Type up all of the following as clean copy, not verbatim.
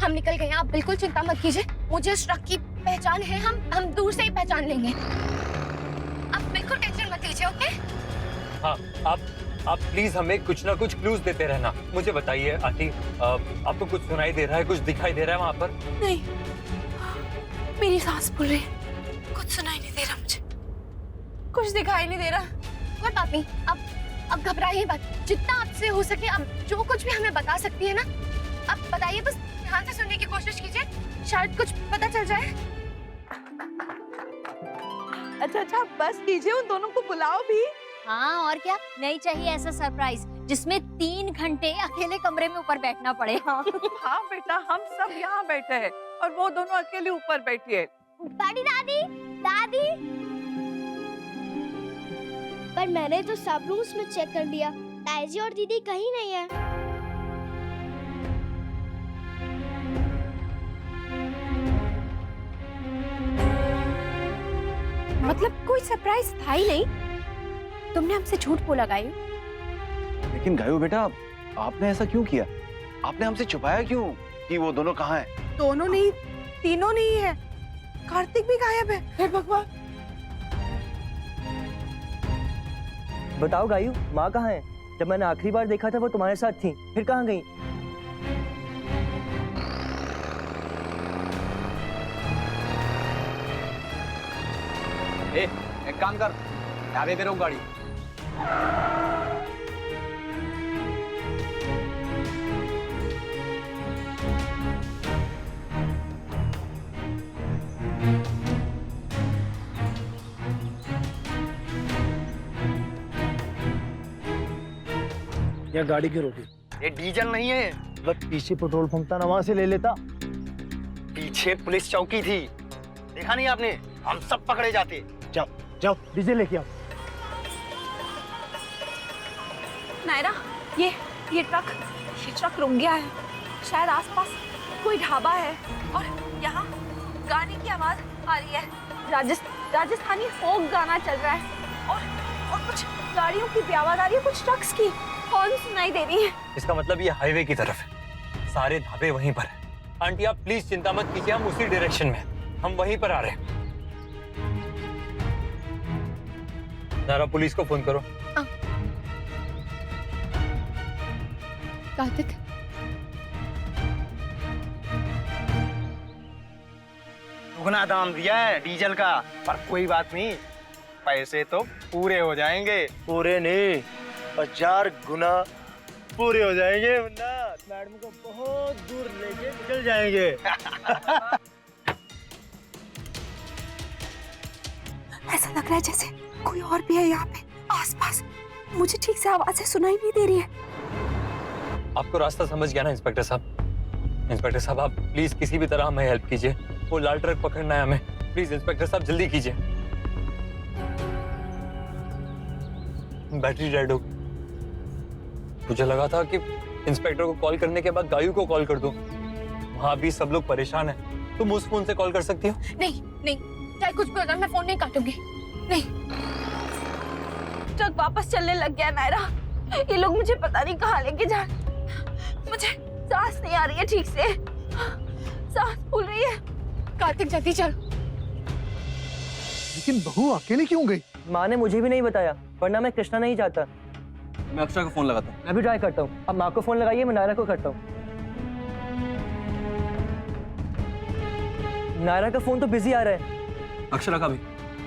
हम निकल गए हैं, आप बिल्कुल चिंता मत कीजिए। मुझे उस ट्रक की पहचान है, हम दूर से ही पहचान लेंगे। आप बिल्कुल टेंशन मत लीजिए, ओके? हाँ, आप प्लीज हमें कुछ ना कुछ क्लूज देते रहना। मुझे बताइए आंटी, आपको कुछ सुनाई दे रहा है, कुछ दिखाई दे रहा है वहाँ पर? नहीं, मेरी सांस फूल रही है, कुछ सुनाई नहीं दे रहा मुझे, कुछ दिखाई नहीं दे रहा। कोई बात नहीं, अब घबराइए मत। जितना आपसे हो सके आप जो कुछ भी हमें बता सकती है ना, आप बताइए, बस ध्यान से सुनने की कोशिश कीजिए, शायद कुछ पता चल जाए। अच्छा बस कीजिए, उन दोनों को बुलाओ भी। हाँ और क्या, नहीं चाहिए ऐसा सरप्राइज जिसमें 3 घंटे अकेले कमरे में ऊपर बैठना पड़े। हाँ बेटा, हम सब यहाँ बैठे हैं और वो दोनों अकेले ऊपर बैठी है। बड़ी दादी, दादी। पर मैंने तो सब रूम्स में चेक कर लिया, ताईजी और दीदी कहीं नहीं है। मतलब कोई सरप्राइज था ही नहीं, तुमने हमसे झूठ बोला गायू। लेकिन गायू बेटा, आपने ऐसा क्यों किया? आपने हमसे छुपाया क्यों कि वो दोनों कहाँ हैं? दोनों नहीं, तीनों नहीं है, कार्तिक भी गायब है। हे भगवान। बताओ गायू, माँ कहाँ है? जब मैंने आखिरी बार देखा था वो तुम्हारे साथ थी, फिर कहाँ गई? एक काम कर, ढाबे पे रोक गाड़ी। या गाड़ी क्यों रोकी? ये डीजल नहीं है। बस पीछे पेट्रोल पंप था ना, वहां से ले लेता। पीछे पुलिस चौकी थी, देखा नहीं आपने? हम सब पकड़े जाते। जाओ जाओ, डीजल लेके आओ। नायरा, ये ट्रक रुक गया है। शायद आसपास कोई ढाबा है और यहाँ गाने की आवाज आ रही है। राजस्थानी फोक गाना चल रहा है और कुछ गाड़ियों की भी आवाज आ रही है, कुछ ट्रक्स की हॉर्न सुनाई दे रही है। इसका मतलब ये हाईवे की तरफ है, सारे ढाबे वहीं पर है। आंटी आप प्लीज चिंता मत कीजिए, हम उसी डायरेक्शन में, हम वहीं पर आ रहे हैं। नायरा, पुलिस को फोन करो। कार्तिक, दुगना दाम दिया है डीजल का, पर कोई बात नहीं, पैसे तो पूरे हो जाएंगे। पूरे नहीं, 1000 गुना पूरे हो जाएंगे, वरना मैडम को बहुत दूर लेके निकल जाएंगे। ऐसा लग रहा है जैसे कोई और भी है यहाँ पे आसपास, मुझे ठीक से आवाजें सुनाई नहीं दे रही है। आपको रास्ता समझ गया ना इंस्पेक्टर साहब? इंस्पेक्टर साहब आप प्लीज किसी भी तरह हमें हेल्प कीजिए, वो लाल ट्रक पकड़ना है हमें, प्लीज इंस्पेक्टर साहब जल्दी कीजिए। बैटरी डेड हो गई, मुझे लगा था कि इंस्पेक्टर को कॉल करने के बाद गायू को कॉल कर दूं, वहां भी सब लोग परेशान हैं। तुम उस फोन से कॉल कर सकती हो? नहीं, चाहे कुछ भी हो जाए मैं फोन नहीं काटूंगी। नहीं, ट्रक वापस चलने लग गया नायरा, ये लोग मुझे पता नहीं कहाँ लेके जा, मुझे सांस नहीं आ रही है ठीक से, सांस फूल रही है। कार्तिक जल्दी चलो। लेकिन बहू अकेली क्यों गई? माँ ने मुझे भी नहीं बताया, वरना मैं कृष्णा नहीं चाहता। मैं अक्षरा को फोन लगाता हूँ। मैं भी ट्राई करता हूँ। अब माँ को फोन लगाइए, मैं नायरा को करता हूँ। नायरा का फोन तो बिजी आ रहा है। अक्षरा का भी।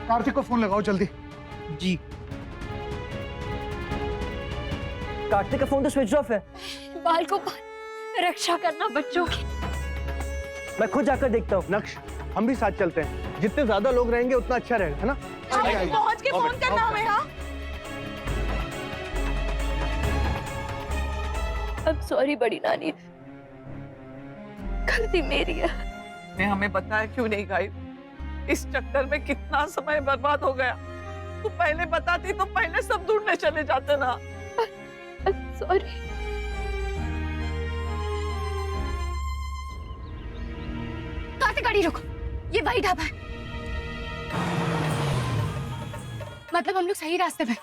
कार्तिक को फोन लगाओ जल्दी। जी। कार्तिक का फोन तो स्विच ऑफ है। बाल को रक्षा करना बच्चों की। मैं खुद जाकर देखता हूँ। नक्श, हम भी साथ चलते हैं, जितने ज्यादा लोग रहेंगे उतना अच्छा रहेगा, है ना? पहुंच के फोन करना हमें। हाँ, अब सॉरी बड़ी नानी, गलती मेरी है। ने हमें बताया क्यों नहीं गायब? इस चक्कर में कितना समय बर्बाद हो गया। तू पहले बताती तो पहले सब ढूंढने चले जाते ना। सॉरी। कार्तिक गाड़ी रोको, ये वही ढाबा है। मतलब हम लोग सही रास्ते पे।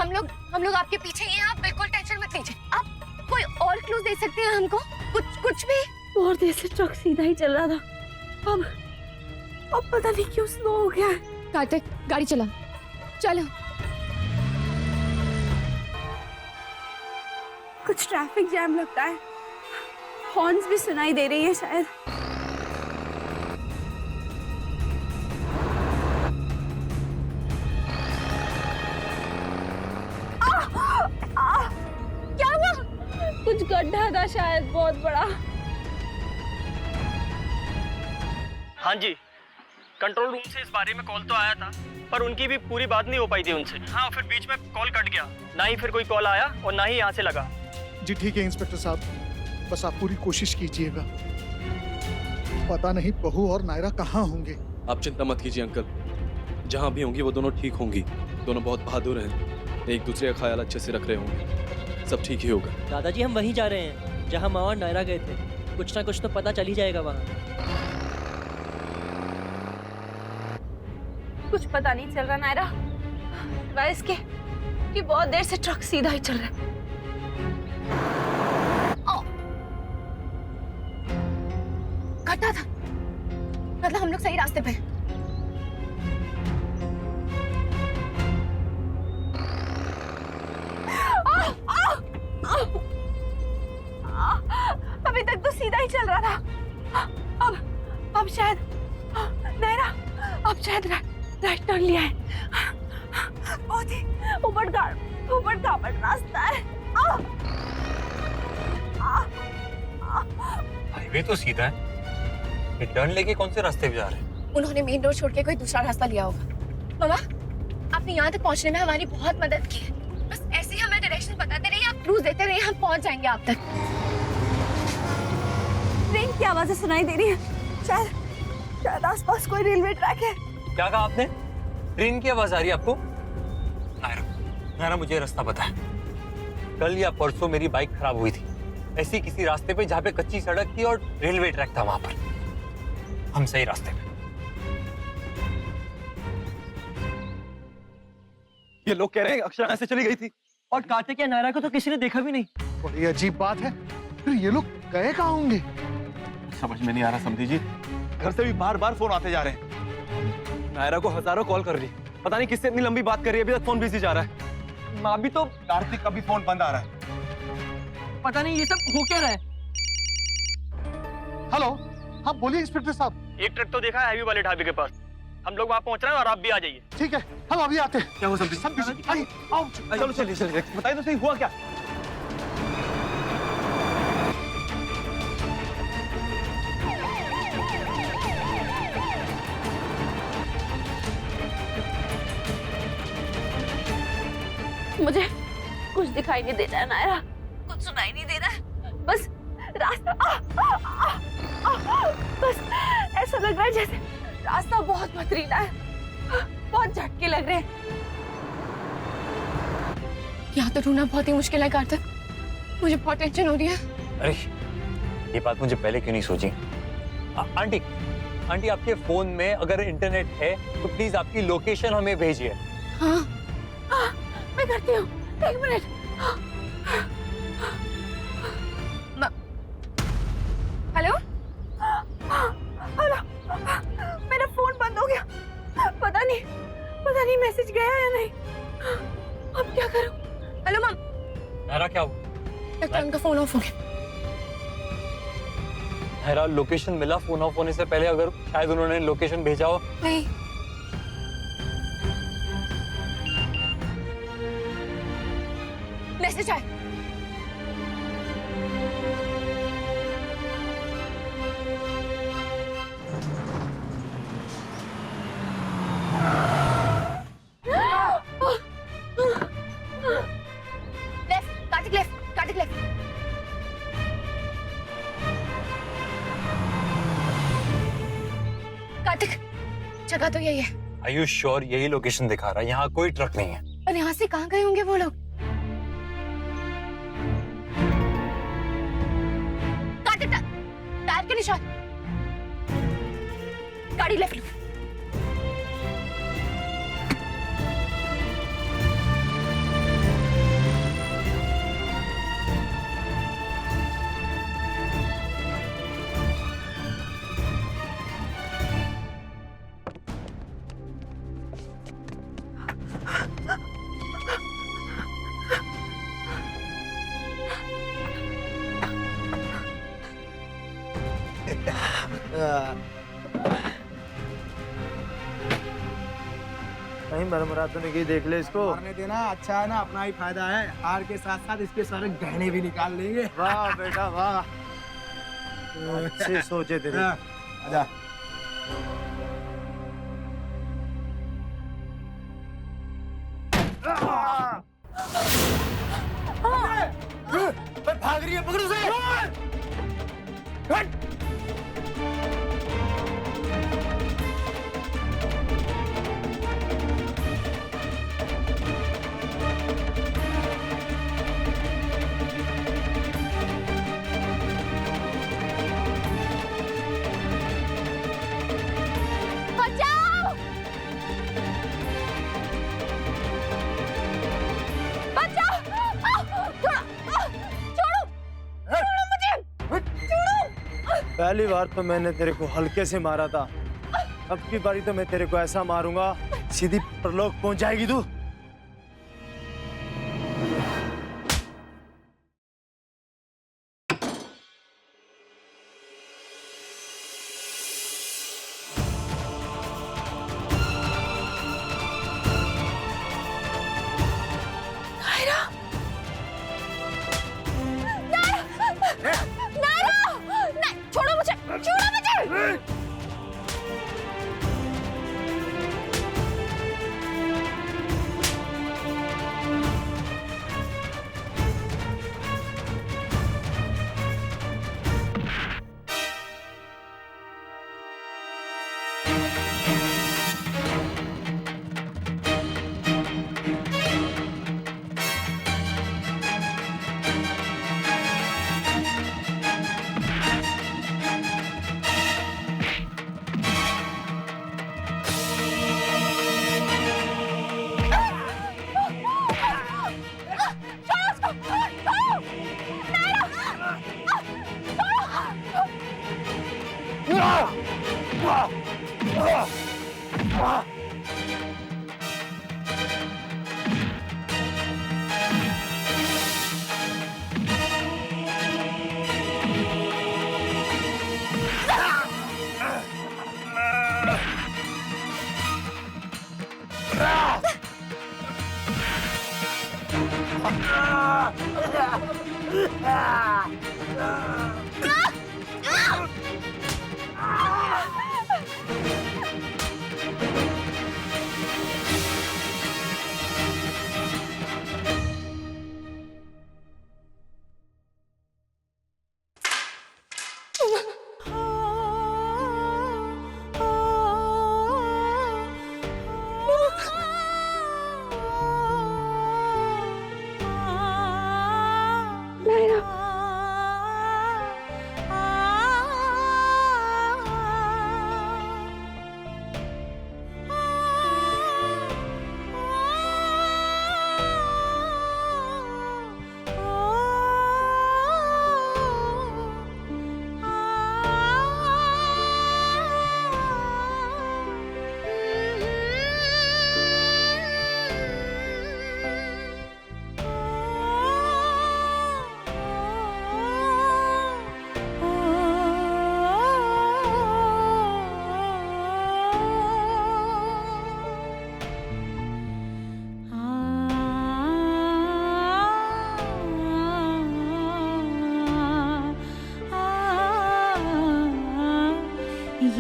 हम लोग आपके पीछे ही हैं, आप बिल्कुल टेंशन मत लीजिए। आप कोई और क्लूज सकते हैं हमको? कुछ भी? बहुत देर से ट्रक सीधा ही चल रहा था, अब पता नहीं क्यों स्लो हो गया है। कार्तिक गाड़ी चला, चलो। कुछ ट्रैफिक जैम लगता है, हॉर्न्स भी सुनाई दे रही है शायद। क्या हुआ? कुछ गड्ढा था शायद बहुत बड़ा। हाँ जी, कंट्रोल रूम से इस बारे में कॉल तो आया था, पर उनकी भी पूरी बात नहीं हो पाई थी उनसे। हाँ, फिर बीच में कॉल कट गया, ना ही फिर कोई कॉल आया और ना ही यहाँ से लगा। जी ठीक है इंस्पेक्टर साहब, बस आप पूरी कोशिश कीजिएगा। पता नहीं बहू और नायरा कहाँ होंगे। आप चिंता मत कीजिए अंकल, जहाँ भी होंगी वो दोनों ठीक होंगी। दोनों बहुत बहादुर हैं, एक दूसरे का ख्याल अच्छे से रख रहे होंगे, सब ठीक ही होगा। दादाजी हम वहीं जा रहे हैं जहाँ माँ और नायरा गए थे, कुछ ना कुछ तो पता चल ही जाएगा वहाँ। कुछ पता नहीं चल रहा नायरा, सिवाय इसके कि बहुत देर से ट्रक सीधा ही चल रहा है। गड्ढा था, मतलब हम लोग सही रास्ते पे हैं। अभी तक तो सीधा ही चल रहा था, अब शायद नायरा, अब शायद राइट टर्न लिया है। बहुत ही ऊबड़ खाबड़ रास्ता है। हाईवे तो सीधा है, ये टर्न लेके कौन से रास्ते पे जा रहे हैं? उन्होंने मेन रोड छोड़ के कोई दूसरा रास्ता लिया होगा। मामा, आपने यहाँ तक पहुँचने में हमारी बहुत मदद की है। बस ऐसे ही हमें डायरेक्शन बताते रहिए, आप क्लूज देते रहिए, हम पहुँच जाएंगे आप तक। ट्रेन की आवाजें सुनाई दे रही है, शायद आसपास कोई रेलवे ट्रैक है। क्या कहा आपने? ट्रेन की आवाज आ रही है आपको? नायरा, मुझे रास्ता पता है। कल या परसों मेरी बाइक खराब हुई थी ऐसी किसी रास्ते पे जहाँ पे कच्ची सड़क थी और रेलवे ट्रैक था। वहां पर हम सही रास्ते पे। ये लोग कह रहे हैं अक्षरा ऐसे चली गई थी और कार्तिक या नायरा को तो किसी ने देखा भी नहीं। बड़ी अजीब बात है, फिर ये लोग गए कहाँ होंगे? समझ में नहीं आ रहा समधी जी, घर से भी बार बार फोन आते जा रहे हैं। नायरा को हजारों कॉल कर रही, पता नहीं किससे इतनी लंबी बात कर रही है, अभी तक फोन बिजी जा रहा है। माँ भी तो, कार्तिक का भी फोन बंद आ रहा है। पता नहीं ये सब हो क्या रहा है। हेलो, हाँ बोलिए इंस्पेक्टर साहब। एक ट्रक तो देखा है हैवी वाले ढाबे के पास, हम लोग वहाँ पहुँच रहे हैं और आप भी आ जाइए। ठीक है, हम अभी आते हैं। क्या हुआ समधी? आइए, आओ। चलो चलिए, बताइए तो सही हुआ क्या? मुझे कुछ दिखाई नहीं दे रहा है नायरा, कुछ सुनाई नहीं दे रहा है, बस रास्ता बस ऐसा लग रहा है जैसे रास्ता बहुत पथरीला है, बहुत झटके लग रहे हैं। यहाँ तो ढूंढना बहुत ही मुश्किल है कार्तिक, मुझे बहुत टेंशन हो रही है। अरे ये बात मुझे पहले क्यों नहीं सोची? आंटी आपके फोन में अगर इंटरनेट है तो प्लीज आपकी लोकेशन हमें भेजिए। हाँ, मैं करती हूँ, एक मिनट। हेलो, मेरा फोन बंद हो गया, पता नहीं मैसेज गया या नहीं, अब क्या करूँ? Hello ma'am. नायरा क्या हुआ? लगता है उनका फोन ऑफ हो गया। नायरा, लोकेशन मिला फोन ऑफ होने से पहले? अगर शायद उन्होंने लोकेशन भेजा हो। नहीं, मैसेज आया। कार्तिक लेफ्ट। कार्तिक, जगह तो यही है। Are you sure यही लोकेशन दिखा रहा है? यहाँ कोई ट्रक नहीं है। पर यहाँ से कहाँ गए होंगे वो लोग? कार्तिक, टायर के निशान। गाड़ी लेफ्ट लो। नहीं मरमरा तो नहीं देख ले इसको। मारने देना, अच्छा है ना, अपना ही फायदा है। हार के साथ साथ इसके सारे गहने भी निकाल लेंगे। वाह बेटा वाह, अच्छे सोचे तेरे। आजा। भाग रही है, पकड़ो उसे। बचाओ! बचाओ! छोड़ो! छोड़ो मुझे! छोड़ो! पहली बार तो मैंने तेरे को हल्के से मारा था, अब की बारी तो मैं तेरे को ऐसा मारूंगा सीधी परलोक पहुंच जाएगी तू। छोड़ो मुझे! छोड़ो मुझे!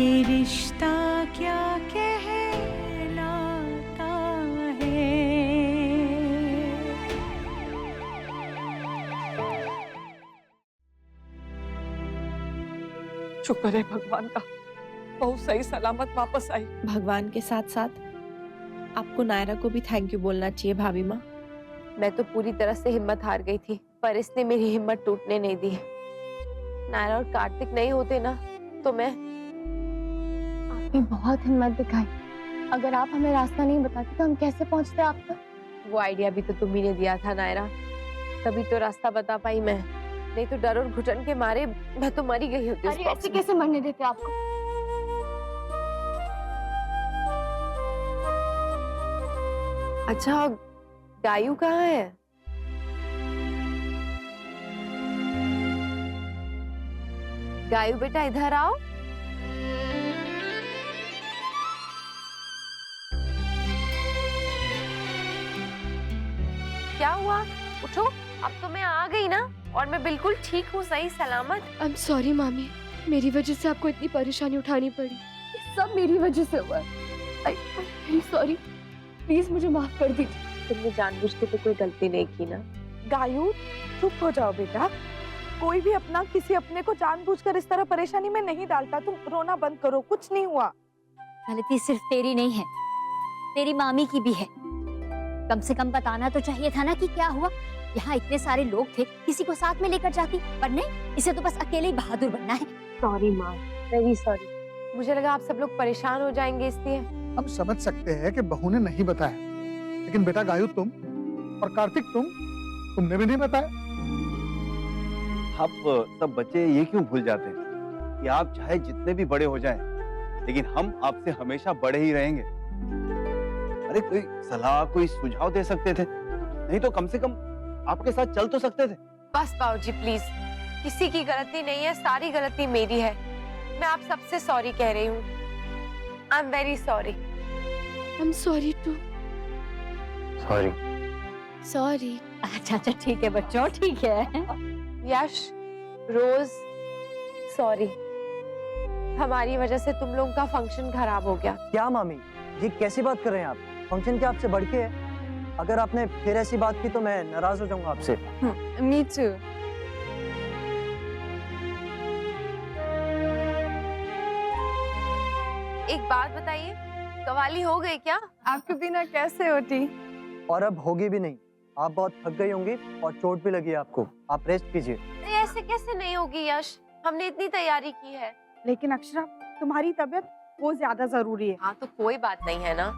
ये रिश्ता क्या कहलाता है। शुक्र है भगवान का, बहुत सही सलामत वापस आई। भगवान के साथ साथ आपको नायरा को भी थैंक यू बोलना चाहिए भाभी माँ। मैं तो पूरी तरह से हिम्मत हार गई थी, पर इसने मेरी हिम्मत टूटने नहीं दी। नायरा और कार्तिक नहीं होते ना तो मैं। आपने बहुत हिम्मत दिखाई। अगर आप हमें रास्ता नहीं बताते तो हम कैसे पहुंचते आप तक? वो आइडिया भी तो तुम्ही ने दिया था नायरा, तभी तो रास्ता बता पाई मैं। नहीं तो डर और घुटन के मारे मैं तो मरी गई होती। अरे ऐसे कैसे मरने देते आपको? अच्छा, गायू कहाँ है? गायू बेटा इधर आओ। क्या हुआ? उठो, अब तो मैं आ गई ना और मैं बिल्कुल ठीक हूँ, सही सलामत। आई एम सॉरी मामी, मेरी वजह से आपको इतनी परेशानी उठानी पड़ी। ये सब मेरी वजह से हुआ है। आई एम सॉरी, प्लीज मुझे माफ कर दीजिए। तुमने जानबूझ के तो कोई गलती नहीं की ना। गायू, चुप हो जाओ बेटा। कोई भी अपना किसी अपने को जानबूझकर इस तरह परेशानी में नहीं डालता। तुम रोना बंद करो, कुछ नहीं हुआ। गलती सिर्फ तेरी नहीं है, तेरी मामी की भी है। कम से कम बताना तो चाहिए था ना कि क्या हुआ। यहाँ इतने सारे लोग थे, किसी को साथ में लेकर जाती, पर नहीं, इसे तो बस अकेले ही बहादुर बनना है। सॉरी माँ, वेरी सॉरी। मुझे लगा आप सब लोग परेशान हो जाएंगे इसलिए। हम समझ सकते हैं कि बहू ने नहीं बताया, लेकिन बेटा गायू तुम और कार्तिक तुमने भी नहीं बताया। आप सब बच्चे ये क्यों भूल जाते हैं कि आप चाहे जितने भी बड़े हो जाएं, लेकिन हम आपसे हमेशा बड़े ही रहेंगे। अरे कोई सलाह, कोई सुझाव दे सकते थे, नहीं तो कम से कम आपके साथ चल तो सकते थे। बस बाबूजी प्लीज, किसी की गलती नहीं है, सारी गलती मेरी है। मैं आप सबसे सॉरी कह रही हूँ। I am very sorry. I am sorry too. Sorry. Sorry. अच्छा अच्छा ठीक है बच्चों, ठीक है। Yash, Rose, sorry. हमारी वजह से तुम लोगों का फंक्शन खराब हो गया। क्या मामी, ये कैसी बात कर रहे हैं आप? फंक्शन क्या आपसे बढ़ के है? अगर आपने फिर ऐसी बात की तो मैं नाराज हो जाऊंगा आपसे। Me too. एक बात बताइए, कवाली हो गई क्या? आपके बिना कैसे होती? और अब होगी भी नहीं। आप बहुत थक गई होंगी और चोट भी लगी है आपको। आप रेस्ट कीजिए। अरे ऐसे कैसे नहीं होगी यश, हमने इतनी तैयारी की है। लेकिन अक्षरा, तुम्हारी तबीयत वो ज्यादा जरूरी है। हाँ तो कोई बात नहीं है ना,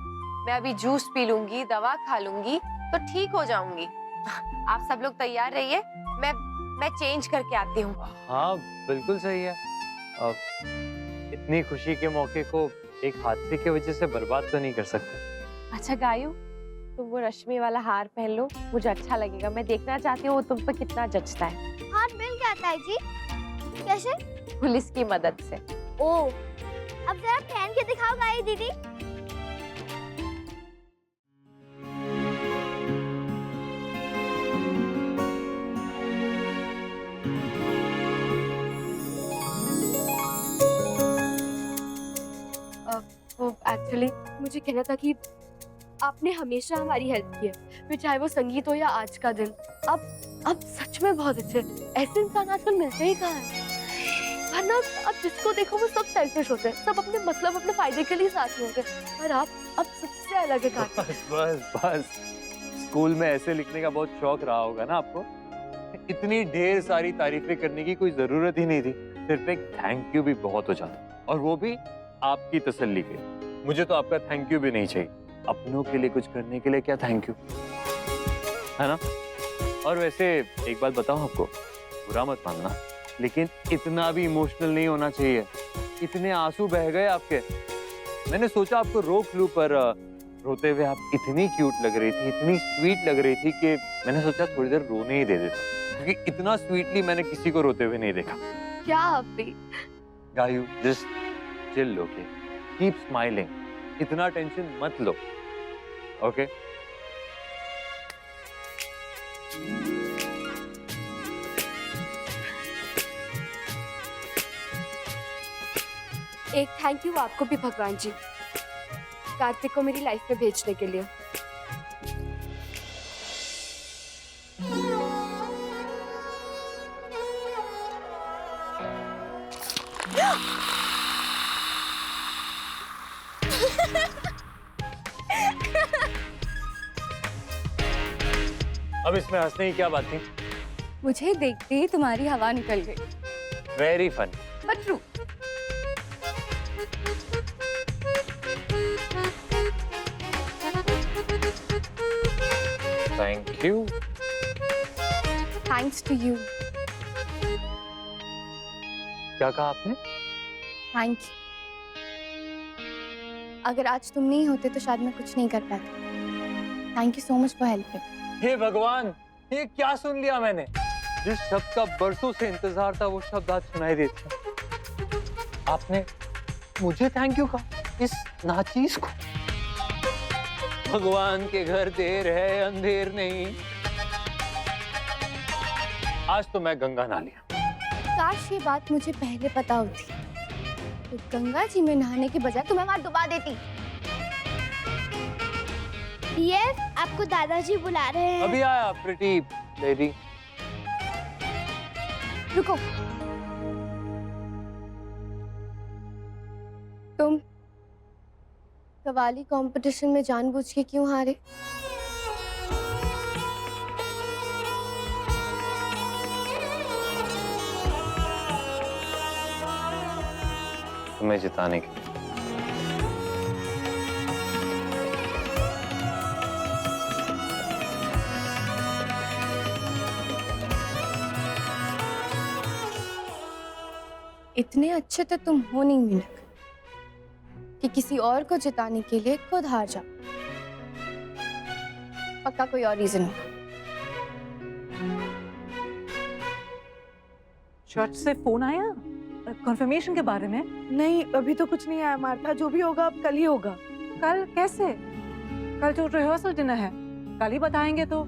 मैं अभी जूस पी लूंगी, दवा खा लूंगी तो ठीक हो जाऊंगी। आप सब लोग तैयार रहिए, मैं चेंज करके आती हूँ। हाँ बिल्कुल सही है। इतनी खुशी के मौके को एक हादसे की वजह से बर्बाद तो नहीं कर सकते। अच्छा गायू, तुम वो रश्मि वाला हार पहन लो, मुझे अच्छा लगेगा। मैं देखना चाहती हूँ वो तुम पर कितना जचता है। हार मिल गया ताई जी। कैसे? पुलिस की मदद से। ओ, अब जरा पहन के दिखाओ गायू दीदी। वो एक्चुअली मुझे कहना था कि आपने हमेशा हमारी हेल्प की है, फिर चाहे वो संगीत हो या आज का दिन। अब सच में बहुत अच्छे। ऐसे इंसान आजकल मिलते ही कहाँ हैं? वरना अब जिसको देखो वो सब सेल्फिश होते हैं, सब अपने मतलब अपने फायदे के लिए साथ में होते हैं, और आप अब सबसे अलग है। बस स्कूल में ऐसे लिखने का बहुत शौक रहा होगा ना आपको। इतनी ढेर सारी तारीफें करने की कोई जरूरत ही नहीं थी, सिर्फ एक थैंक यू भी बहुत हो जाता, और वो भी आपकी तसल्ली के लिए। मुझे तो आपका थैंक यू भी नहीं चाहिए, अपनों के लिए कुछ करने के लिए क्या थैंक यू, है ना? और वैसे एक बात बताऊं आपको, बुरा मत मानना, लेकिन इतना भी इमोशनल नहीं होना चाहिए। इतने आंसू बह गए आपके, मैंने सोचा आपको रोक लूं, पर रोते हुए आप इतनी क्यूट लग रही थी, इतनी स्वीट लग रही थी कि मैंने सोचा थोड़ी देर रोने ही दे देता, क्योंकि इतना स्वीटली मैंने किसी को रोते हुए नहीं देखा। क्या आप भी? गायू, just chill, okay? Keep smiling, इतना टेंशन मत लो, ओके? एक थैंक यू आपको भी भगवान जी, कार्तिक को मेरी लाइफ में भेजने के लिए। अब इसमें हंसने की क्या बात थी? मुझे देखते ही तुम्हारी हवा निकल गई। Very fun. But true. Thank you. Thanks to you. क्या कहा आपने? Thank you. अगर आज तुम नहीं होते तो शायद मैं कुछ नहीं कर पाती। Thank you so much for helping. हे भगवान, ये क्या सुन लिया मैंने? जिस शब्द का बरसों से इंतजार था वो शब्द आज सुनाई देते। आपने मुझे थैंक यू कहा, इस नाचीज को? भगवान के घर देर है अंधेर नहीं। आज तो मैं गंगा नहा लिया। काश ये बात मुझे पहले पता होती तो गंगा जी में नहाने के बजाय तुम्हें वहां डुबा देती। डीएफ, आपको दादाजी बुला रहे हैं। अभी आया प्रिटी लेडी। रुको, तुम कवाली कंपटीशन में जानबूझ के क्यों हारे? तुम्हें जिताने के लिए। इतने अच्छे तो तुम हो नहीं मीनक कि किसी और को जिताने के लिए खुद हार जाओ। पक्का कोई और रीजन होगा। चर्च से फोन आया कंफर्मेशन के बारे में? नहीं, अभी तो कुछ नहीं आया मार्था। जो भी होगा अब कल ही होगा। कल कैसे? कल जो रिहर्सल डिनर है कल ही बताएंगे तो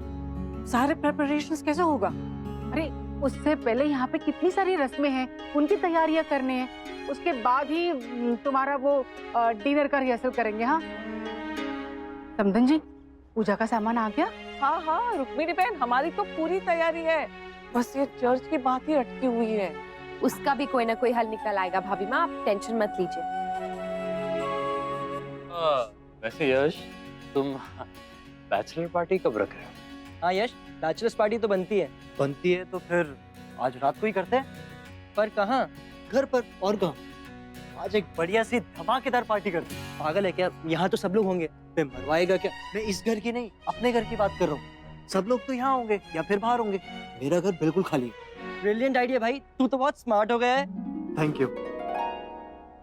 सारे प्रिपरेशंस कैसे होगा? अरे उससे पहले यहाँ पे कितनी सारी रस्में हैं, उनकी तैयारियां करने हैं, उसके बाद ही तुम्हारा वो डिनर का रिहर्सल करेंगे। हाँ समधन जी, पूजा का सामान आ गया? हाँ हाँ रुक्मिणी बहन, हमारी तो पूरी तैयारी है, बस ये चर्च की बात ही अटकी हुई है। उसका भी कोई ना कोई हल निकल आएगा भाभी माँ, आप टेंशन मत लीजिए। वैसे यश, तुम बैचलर पार्टी कब रख रहे हो? हाँ यश, बैचलर्स पार्टी तो बनती है। बनती है तो फिर आज रात को ही करते हैं। पर कहाँ? घर पर, और कहाँ? आज एक बढ़िया सी धमाकेदार पार्टी करते हैं। पागल है क्या? यहाँ तो सब लोग होंगे। मैं मरवाएगा क्या? मैं इस घर की नहीं, अपने घर की बात कर रहा हूँ। सब लोग तो यहाँ होंगे या फिर बाहर होंगे। मेरा घर बिल्कुल खाली है। ब्रिलियंट आइडिया भाई, तू तो बहुत स्मार्ट हो गया है। Thank you.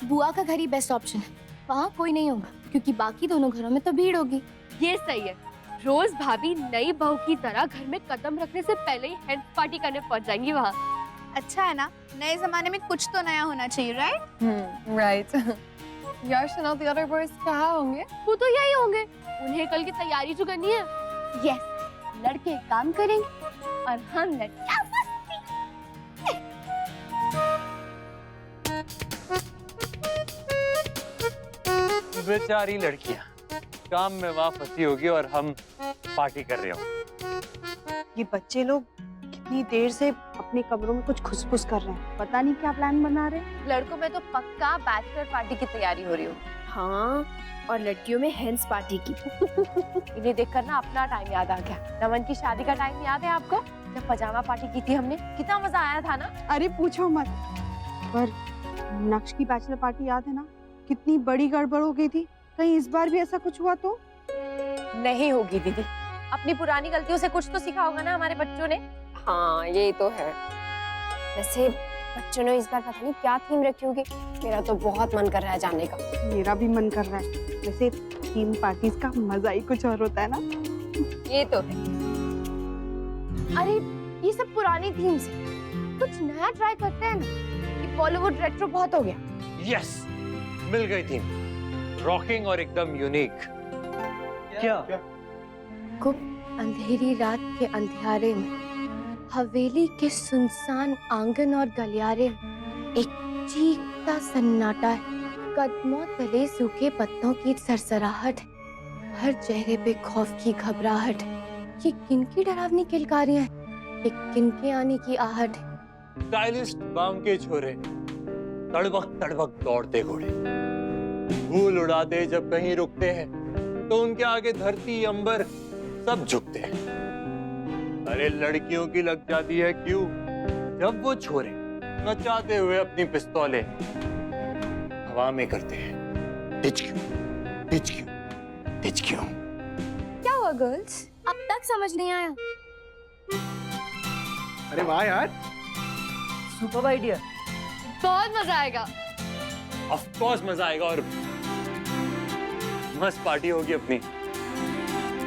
बुआ का घर ही बेस्ट ऑप्शन है, वहाँ कोई नहीं होगा क्योंकि बाकी दोनों घरों में तो भीड़ होगी। ये सही है, रोज भाभी नई बहू की तरह घर में कदम रखने से पहले ही हेड पार्टी करने पहुंच जाएंगी वहाँ। अच्छा है ना, नए जमाने में कुछ तो नया होना चाहिए, right? Right. Yash and all the other boys कहाँ होंगे? वो तो यही होंगे, उन्हें कल की तैयारी जो करनी है। यस, लड़के काम करेंगे और हम लड़कियां बेचारी लड़कियां काम में वहां फंसी होगी और हम पार्टी कर रहे हो। ये बच्चे लोग कितनी देर से अपने कमरों में कुछ खुसफुस कर रहे हैं, पता नहीं क्या प्लान बना रहे हैं। लड़कों में तो पक्का बैचलर पार्टी की तैयारी हो रही हो। हाँ, और लड़कियों में हेंस पार्टी की। इन्हें देखकर ना अपना टाइम याद आ गया। नमन की शादी का टाइम याद है आपको, जब पजामा पार्टी की थी हमने? कितना मजा आया था ना। अरे पूछो मत। पर नक्श की बैचलर पार्टी याद है ना, कितनी बड़ी गड़बड़ हो गई थी। कहीं इस बार भी ऐसा कुछ हुआ तो? नहीं होगी दीदी, अपनी पुरानी गलतियों से कुछ तो सीखा होगा ना हमारे बच्चों ने। हाँ ये तो है। वैसे बच्चों ने इस बार पता नहीं क्या थीम रखी होगी, मेरा तो बहुत मन कर रहा है जानने का। मेरा भी मन कर रहा है। वैसे थीम पार्टीज का मजा ही कुछ और होता है ना। ये तो है। अरे ये सब पुरानी थीम्स है, कुछ नया ट्राई करते हैं ना। ये बॉलीवुड रेट्रो बहुत हो गया। यस, मिल गई थी, रॉकिंग और एकदम यूनिक। क्या? अंधेरी रात के अंधियारे में, हवेली के सुनसान आंगन और गलियारे में एक चीखता सन्नाटा है। कदमों तले सूखे पत्तों की सरसराहट है, हर चेहरे पे खौफ की घबराहट है। ये किनकी डरावनी किलकारियां हैं, ये किनके आने की आहट है। स्टाइलिस्ट बाम के छोरे, तड़बक तड़बक दौड़ते घोड़े, धूल उड़ाते जब कहीं रुकते हैं तो उनके आगे धरती अंबर सब झुकते हैं। अरे लड़कियों की लग जाती है क्यों जब वो छोरे नचाते हुए अपनी पिस्तौलें हवा में करते हैं। टिचक्यू टिचक्यू टिचक्यू। क्या हुआ गर्ल्स, अब तक समझ नहीं आया? अरे वाह यार, सुपर आइडिया। बहुत मजा आएगा। ऑफ कोर्स मजा आएगा और मस्त पार्टी होगी अपनी।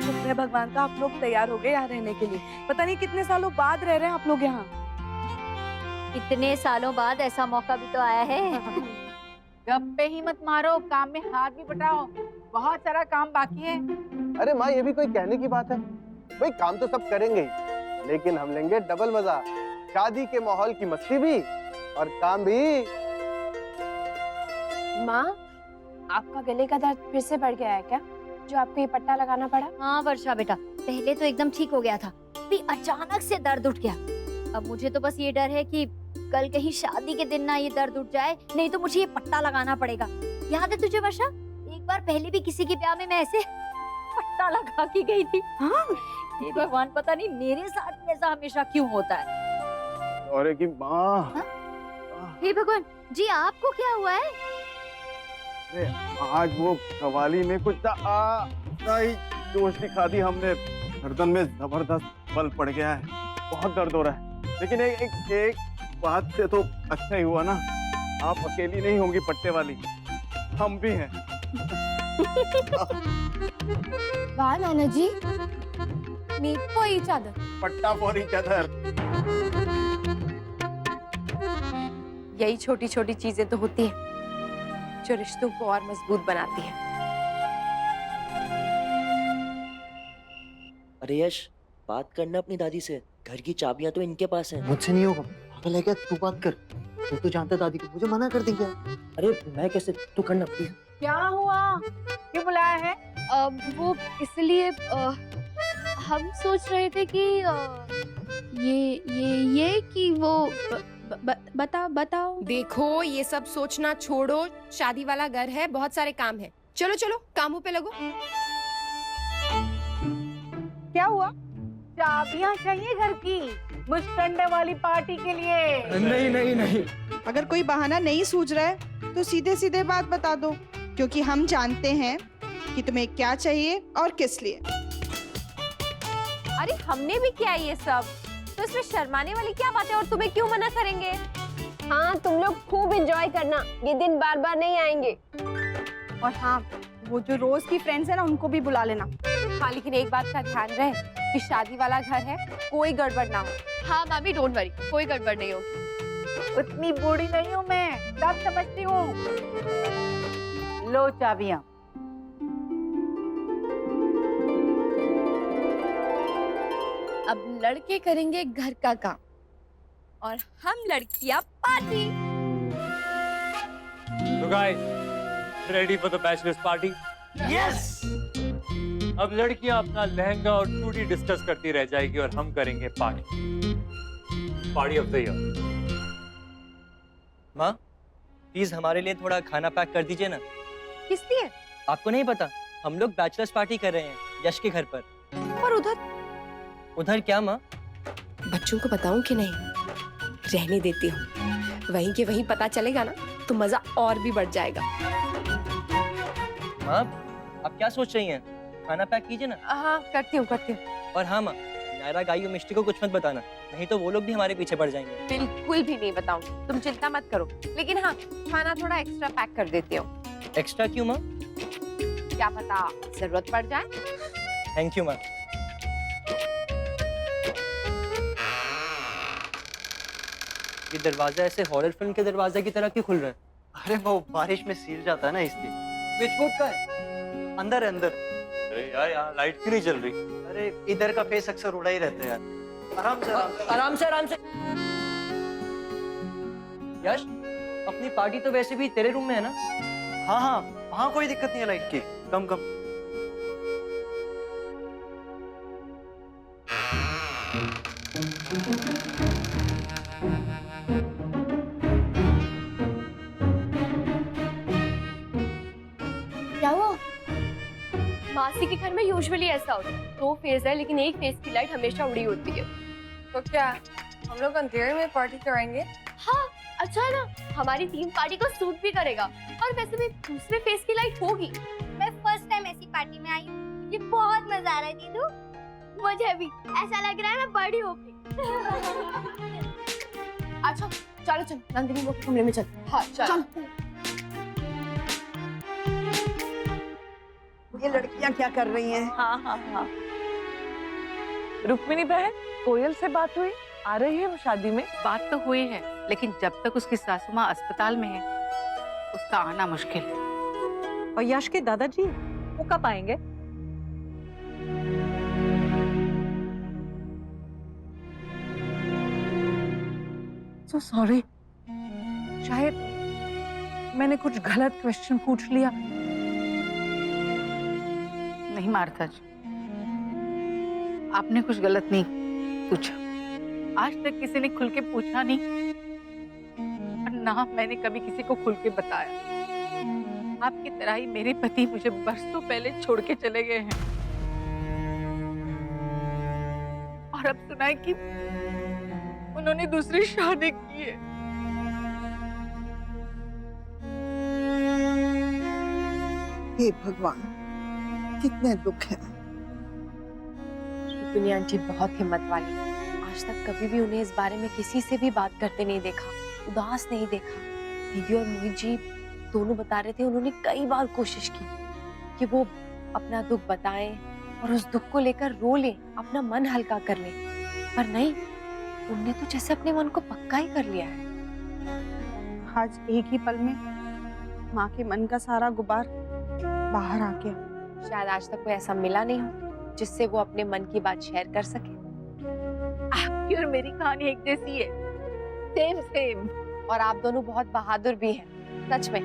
शुक्र है भगवान का आप लोग तैयार हो गए यहाँ रहने के लिए। पता नहीं कितने सालों बाद रह रहे हैं आप लोग यहाँ। इतने सालों बाद ऐसा मौका भी तो आया है। गप्पे ही मत मारो, काम में हाथ भी बटाओ, बहुत सारा काम बाकी है। अरे माँ, ये भी कोई कहने की बात है? भाई काम तो सब करेंगे ही, लेकिन हम लेंगे डबल मजा। शादी के माहौल की मस्ती भी और काम भी। माँ, आपका गले का दर्द फिर से बढ़ गया है क्या, जो आपको ये पट्टा लगाना पड़ा? हाँ वर्षा बेटा, पहले तो एकदम ठीक हो गया था, फिर अचानक से दर्द उठ गया। अब मुझे तो बस ये डर है कि कल कहीं शादी के दिन ना ये दर्द उठ जाए, नहीं तो मुझे ये पट्टा लगाना पड़ेगा। याद है तुझे वर्षा, एक बार पहले भी किसी के ब्याह में मैं ऐसे पट्टा लगा के गई थी। हाँ? ये भगवान पता नहीं मेरे साथ भी ऐसा हमेशा क्यों होता है। और की माँ, हे भगवान जी, आपको क्या हुआ है? अरे आज वो कवाली में कुछ ही जोश दिखा दी हमने, गर्दन में जबरदस्त बल पड़ गया है, बहुत दर्द हो रहा है। लेकिन एक बात से तो अच्छा ही हुआ ना, आप अकेली नहीं होंगी पट्टे वाली, हम भी हैं। वाह नाना जी, मी फॉर ईच अदर। पट्टा फॉर ईच अदर। यही छोटी छोटी चीजें तो होती हैं जो रिश्तों को और मजबूत बनाती हैं। अरे यश, बात करना अपनी दादी से, घर की चाबियां तो इनके पास हैं। मुझसे नहीं होगा, पागल है क्या? तू बात कर, तू तो जानता दादी को, मुझे मना कर दी क्या? अरे मैं कैसे, तू करना प्लीज। क्या हुआ, क्यों बुलाया है? वो इसलिए हम सोच रहे थे कि ये कि वो बताओ। देखो, ये सब सोचना छोड़ो, शादी वाला घर है, बहुत सारे काम है। चलो चलो कामों पे लगो। क्या हुआ? चाबियां चाहिए घर की मुस्टंडे वाली पार्टी के लिए? नहीं नहीं नहीं, अगर कोई बहाना नहीं सूझ रहा है तो सीधे सीधे बात बता दो, क्योंकि हम जानते हैं कि तुम्हें क्या चाहिए और किस लिए। अरे हमने भी किया ये सब, तो इसमें शर्माने वाली क्या बात है, और तुम्हें क्यों मना करेंगे? हाँ, तुम लोग खूब एंजॉय करना, ये दिन बार बार नहीं आएंगे। और हाँ, वो जो रोज की फ्रेंड्स है ना, उनको भी बुला लेना। हाँ, लेकिन एक बात का ध्यान रहे कि शादी वाला घर है, कोई गड़बड़ ना हो। हाँ मामी, डोंट वरी, कोई गड़बड़ नहीं होगी। उतनी बूढ़ी नहीं हूँ मैं, सब समझती हूँ। लो चाबियां। अब लड़के करेंगे घर का काम और हम लड़कियां पार्टी। तो guys, ready for the bachelors party? Yes. अब लड़कियां अपना लहंगा और चूड़ी डिस्कस करती रह जाएगी और हम करेंगे party, party of the year. माँ, प्लीज हमारे लिए थोड़ा खाना पैक कर दीजिए ना। किस लिए? आपको नहीं पता, हम लोग बैचलर्स पार्टी कर रहे हैं यश के घर पर। पर उधर क्या माँ? बच्चों को बताऊं कि नहीं? रहने देती हूँ, वहीं के वहीं पता चलेगा ना तो मजा और भी बढ़ जाएगा। माँ, आप क्या सोच रही हैं? खाना पैक कीजिए ना। हाँ, करती हूँ। और हाँ माँ, नायरा, गाई और मिष्टी को कुछ मत बताना, नहीं तो वो लोग भी हमारे पीछे पड़ जाएंगे। बिल्कुल भी नहीं बताऊंगी, तुम चिंता मत करो। लेकिन हाँ, खाना थोड़ा एक्स्ट्रा पैक कर देती हूँ। एक्स्ट्रा क्यों माँ? क्या पता जरूरत पड़ जाए। थैंक यू माँ। ये दरवाजा ऐसे हॉरर फिल्म के दरवाजे की तरह क्यों खुल रहा है? अरे वो बारिश में सील जाता है ना, इसलिए। स्विच का है? अंदर है, अंदर। अरे यार, यहाँ लाइट क्यों नहीं चल रही? अरे इधर का फेस अक्सर उड़ा ही रहता है यार। आराम से आराम से आराम से। यश, अपनी पार्टी तो वैसे भी तेरे रूम में है ना? हाँ हाँ, वहाँ कोई दिक्कत नहीं है लाइट की। कम कम। क्या हुआ? मासी के घर में यूजुअली ऐसा होता है, 2 फेस है लेकिन एक फेस की लाइट हमेशा उड़ी होती है। तो क्या हम लोग अंधेरे में पार्टी कराएंगे? हाँ, अच्छा है ना, हमारी टीम पार्टी को सूट भी करेगा। और वैसे भी दूसरे फेस की लाइट होगी। मैं फर्स्ट टाइम ऐसी पार्टी में आई हूँ, मुझे बहुत मजा आ रहा है दीदू। मुझे भी ऐसा लग रहा है मैं बड़ी हो गई। अच्छा चलो चलो, नंदिनी वो कमरे में चल। हाँ चल। ये लड़कियां क्या कर रही हैं? हाँ। रुक्मिणी बहन, कोयल से बात हुई? आ रही है वो शादी में? बात तो हुई है, लेकिन जब तक उसकी सासू माँ अस्पताल में है, उसका आना मुश्किल है। और यश के दादाजी, वो कब आएंगे? सो सॉरी, शायद मैंने कुछ गलत क्वेश्चन पूछ लिया। नहीं मार्था जी, आपने कुछ गलत नहीं पूछा। आज तक किसी ने खुल के पूछा नहीं और ना मैंने कभी किसी को खुल के बताया। आपकी तरह ही मेरे पति मुझे बरसों पहले छोड़ के चले गए हैं और अब सुना है कि उन्होंने दूसरी शादी की है। हे भगवान, कितने दुख है। रुक्मिणी आंटी बहुत हिम्मत वाली, आज तक कभी भी उन्हें इस बारे में किसी से भी बात करते नहीं देखा, उदास नहीं देखा। दीदी और मोहित जी दोनों बता रहे थे उन्होंने कई बार कोशिश की कि वो अपना दुख बताएं और उस दुख को लेकर रो लें, अपना मन हल्का कर लें, पर नहीं, उनने तो जैसे अपने मन को पक्का ही कर लिया है। आज एक ही पल में माँ के मन का सारा गुबार बाहर आ गया। शायद आज तक कोई ऐसा मिला नहीं हो जिससे वो अपने मन की बात शेयर कर सके। आपकी और मेरी कहानी एक जैसी है, सेम सेम। और आप दोनों बहुत बहादुर भी हैं। सच में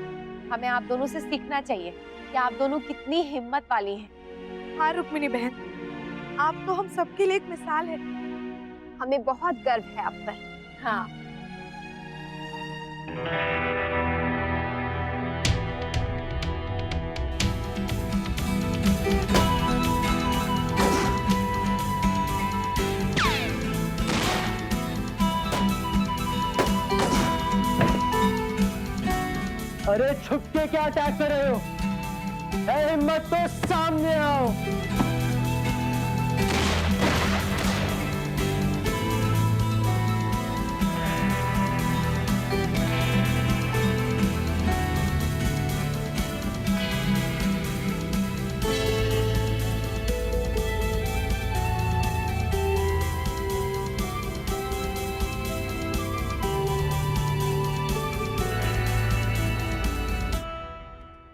हमें आप दोनों से सीखना चाहिए कि आप दोनों कितनी हिम्मत वाली हैं। हाँ रुक्मिणी बहन, आप तो हम सबके लिए एक मिसाल है। हमें बहुत गर्व है आप पर। हाँ, अरे छुप के क्या अटैक कर रहे हो? है हिम्मत तो सामने आओ।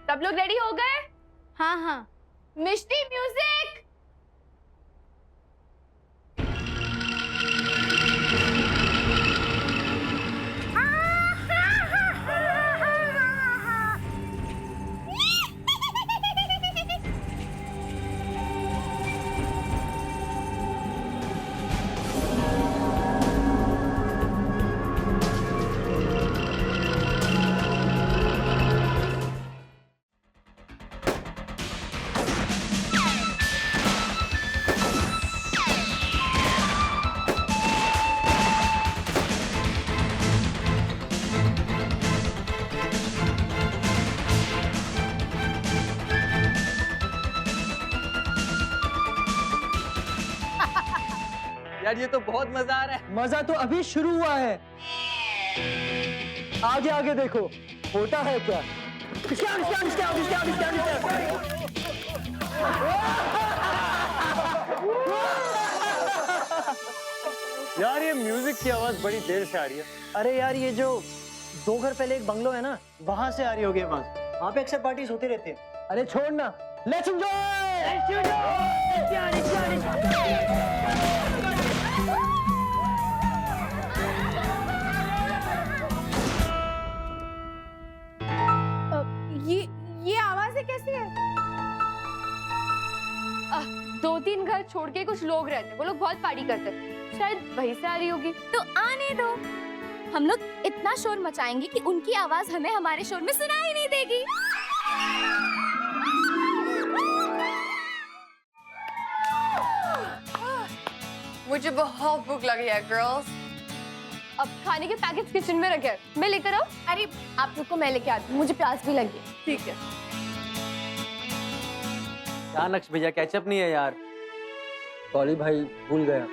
सब लोग रेडी हो गए? हाँ हाँ। मिष्टी म्यूजिक। यार ये तो बहुत मजा आ रहा है। मजा तो अभी शुरू हुआ है, आगे आगे देखो होता है क्या। यार ये म्यूजिक की आवाज बड़ी देर से आ रही है। अरे यार ये जो 2 घर पहले एक बंगलो है ना, वहां से आ रही होगी आवाज। वहां पे अक्सर पार्टीज होती रहती है। अरे छोड़ ना, लेट्स ये आवाजें कैसी है? 2-3 घर छोड़ के कुछ लोग रहते हैं, वो लोग बहुत पार्टी करते हैं, शायद वहीं से आ रही होगी। तो आने दो, हम लोग इतना शोर मचाएंगे कि उनकी आवाज हमें हमारे शोर में सुनाई नहीं देगी। मुझे बहुत भूख लगी है गर्ल्स। अब खाने के पैकेट्स किचन में रखे हैं, मैं लेकर आऊं? अरे आप लोग को मैं लेके आती हूँ, मुझे प्यास भी लगी है। ठीक है। क्या नक्श भैया, केचप नहीं है यार। सॉरी भाई, भूल गया।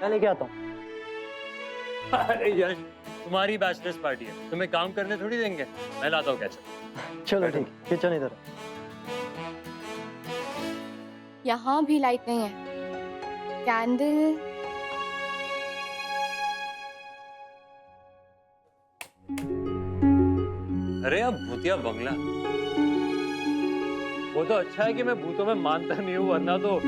मैं लेके आता हूँ। अरे यश, तुम्हारी बैचलर्स पार्टी है, तुम्हें काम करने थोड़ी देंगे। मैं लाता हूँ केचप। चलो ठीक, किचन इधर। यहाँ भी लाइट नहीं है। कैंडल। अरे अब भूतिया बंगला, वो तो अच्छा है कि मैं भूतों में मानता नहीं हूँ, वरना तो